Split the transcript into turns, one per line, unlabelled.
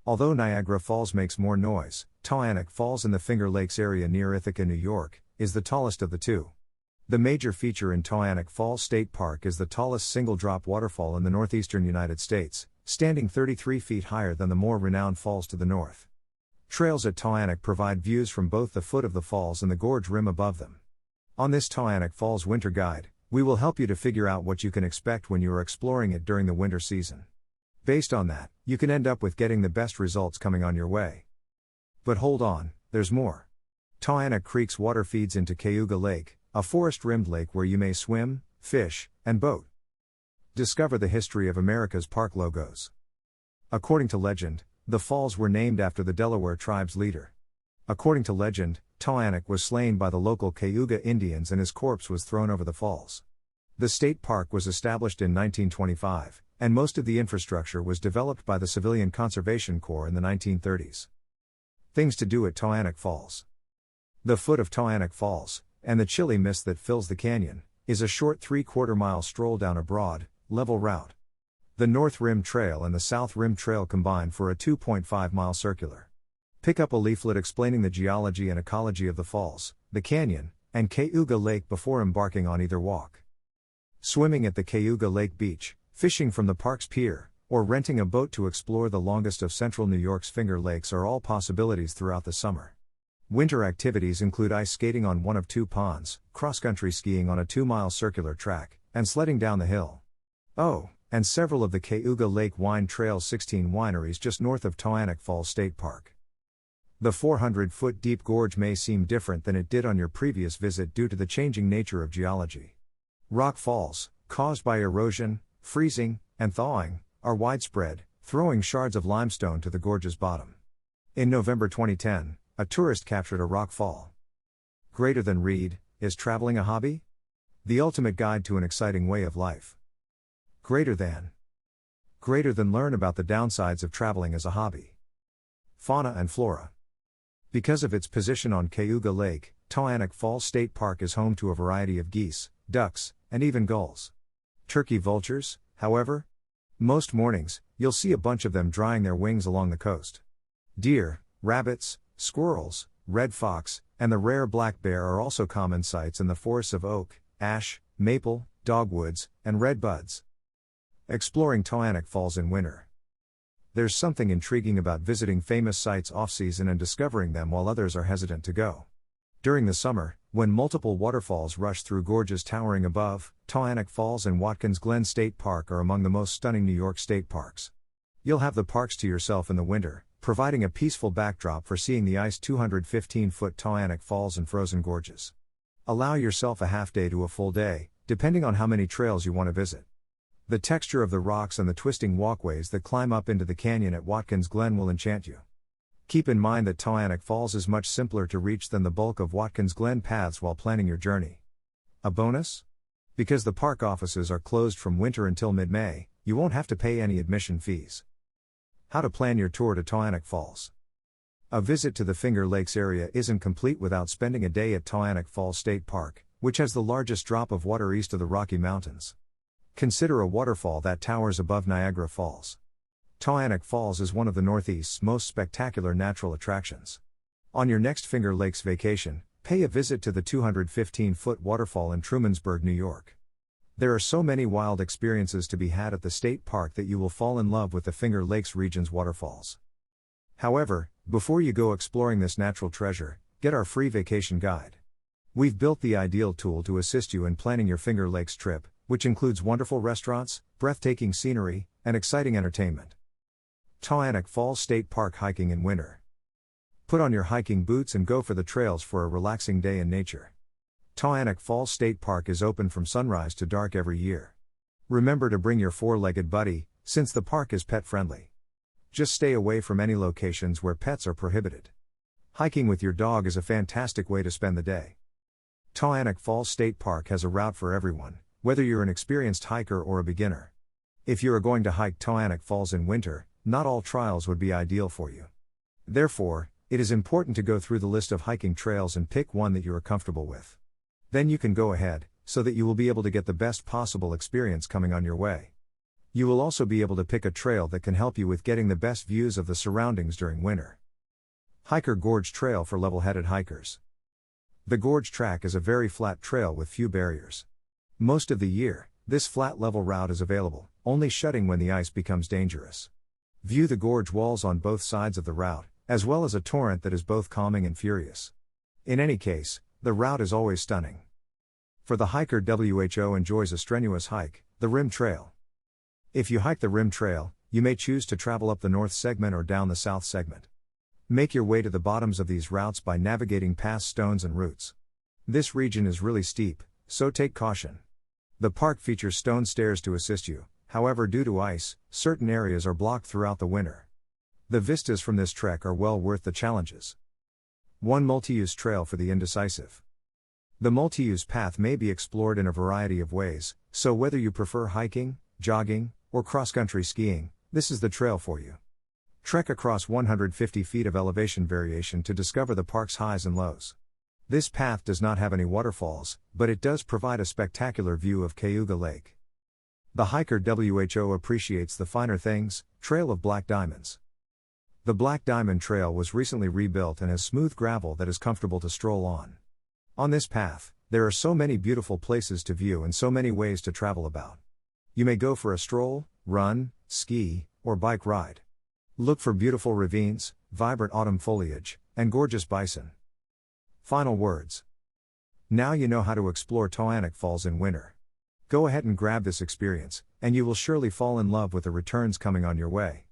Although Niagara Falls makes more noise, Taughannock Falls in the Finger Lakes area near Ithaca, New York, is the tallest of the two. The major feature in Taughannock Falls State Park is the tallest single-drop waterfall in the northeastern United States, standing 33 feet higher than the more renowned falls to the north. Trails at Taughannock provide views from both the foot of the falls and the gorge rim above them. On this Taughannock Falls Winter Guide, we will help you to figure out what you can expect when you are exploring it during the winter season. Based on that, you can end up with getting the best results coming on your way. But hold on, there's more. Taughannock Creek's water feeds into Cayuga Lake, a forest-rimmed lake where you may swim, fish, and boat. Discover the history of America's park logos. According to legend, the falls were named after the Delaware tribe's leader. According to legend, Taughannock was slain by the local Cayuga Indians and his corpse was thrown over the falls. The state park was established in 1925, and most of the infrastructure was developed by the Civilian Conservation Corps in the 1930s. Things to do at Taughannock Falls. The foot of Taughannock Falls, and the chilly mist that fills the canyon, is a short 3/4-mile stroll down a broad, level route. The North Rim Trail and the South Rim Trail combine for a 2.5-mile circular. Pick up a leaflet explaining the geology and ecology of the falls, the canyon, and Cayuga Lake before embarking on either walk. Swimming at the Cayuga Lake Beach, fishing from the park's pier, or renting a boat to explore the longest of central New York's Finger Lakes are all possibilities throughout the summer. Winter activities include ice skating on one of two ponds, cross-country skiing on a 2-mile circular track, and sledding down the hill. Oh, and several of the Cayuga Lake Wine Trail's 16 wineries just north of Taughannock Falls State Park. The 400-foot deep gorge may seem different than it did on your previous visit due to the changing nature of geology. Rock falls, caused by erosion, freezing, and thawing, are widespread, throwing shards of limestone to the gorge's bottom. In November 2010, a tourist captured a rock fall. Greater than read, is traveling a hobby? The ultimate guide to an exciting way of life. Greater than learn about the downsides of traveling as a hobby. Fauna and flora. Because of its position on Cayuga Lake, Taughannock Falls State Park is home to a variety of geese, ducks, and even gulls. Turkey vultures, however? Most mornings, you'll see a bunch of them drying their wings along the coast. Deer, rabbits, squirrels, red fox, and the rare black bear are also common sights in the forests of oak, ash, maple, dogwoods, and redbuds. Exploring Taughannock Falls in winter. There's something intriguing about visiting famous sites off-season and discovering them while others are hesitant to go. During the summer, when multiple waterfalls rush through gorges towering above, Taughannock Falls and Watkins Glen State Park are among the most stunning New York state parks. You'll have the parks to yourself in the winter, providing a peaceful backdrop for seeing the iced 215-foot Taughannock Falls and frozen gorges. Allow yourself a half day to a full day, depending on how many trails you want to visit. The texture of the rocks and the twisting walkways that climb up into the canyon at Watkins Glen will enchant you. Keep in mind that Taughannock Falls is much simpler to reach than the bulk of Watkins Glen paths while planning your journey. A bonus? Because the park offices are closed from winter until mid-May, you won't have to pay any admission fees. How to plan your tour to Taughannock Falls. A visit to the Finger Lakes area isn't complete without spending a day at Taughannock Falls State Park, which has the largest drop of water east of the Rocky Mountains. Consider a waterfall that towers above Niagara Falls. Taughannock Falls is one of the Northeast's most spectacular natural attractions. On your next Finger Lakes vacation, pay a visit to the 215-foot waterfall in Trumansburg, New York. There are so many wild experiences to be had at the state park that you will fall in love with the Finger Lakes region's waterfalls. However, before you go exploring this natural treasure, get our free vacation guide. We've built the ideal tool to assist you in planning your Finger Lakes trip, which includes wonderful restaurants, breathtaking scenery, and exciting entertainment. Taughannock Falls State Park hiking in winter. Put on your hiking boots and go for the trails for a relaxing day in nature. Taughannock Falls State Park is open from sunrise to dark every year. Remember to bring your four-legged buddy, since the park is pet-friendly. Just stay away from any locations where pets are prohibited. Hiking with your dog is a fantastic way to spend the day. Taughannock Falls State Park has a route for everyone, whether you're an experienced hiker or a beginner. If you are going to hike Taughannock Falls in winter, not all trails would be ideal for you. Therefore, it is important to go through the list of hiking trails and pick one that you are comfortable with. Then you can go ahead, so that you will be able to get the best possible experience coming on your way. You will also be able to pick a trail that can help you with getting the best views of the surroundings during winter. Hiker Gorge Trail for level-headed hikers. The Gorge Track is a very flat trail with few barriers. Most of the year, this flat level route is available, only shutting when the ice becomes dangerous. View the gorge walls on both sides of the route, as well as a torrent that is both calming and furious. In any case, the route is always stunning. For the hiker who enjoys a strenuous hike, the Rim Trail. If you hike the Rim Trail, you may choose to travel up the north segment or down the south segment. Make your way to the bottoms of these routes by navigating past stones and roots. This region is really steep, so take caution. The park features stone stairs to assist you, however, due to ice, certain areas are blocked throughout the winter. The vistas from this trek are well worth the challenges. One multi-use trail for the indecisive. The multi-use path may be explored in a variety of ways, so whether you prefer hiking, jogging, or cross-country skiing, this is the trail for you. Trek across 150 feet of elevation variation to discover the park's highs and lows. This path does not have any waterfalls, but it does provide a spectacular view of Cayuga Lake. The hiker who appreciates the finer things, Trail of Black Diamonds. The Black Diamond Trail was recently rebuilt and has smooth gravel that is comfortable to stroll on. On this path, there are so many beautiful places to view and so many ways to travel about. You may go for a stroll, run, ski, or bike ride. Look for beautiful ravines, vibrant autumn foliage, and gorgeous bison. Final words. Now you know how to explore Taughannock Falls in winter. Go ahead and grab this experience, and you will surely fall in love with the returns coming on your way.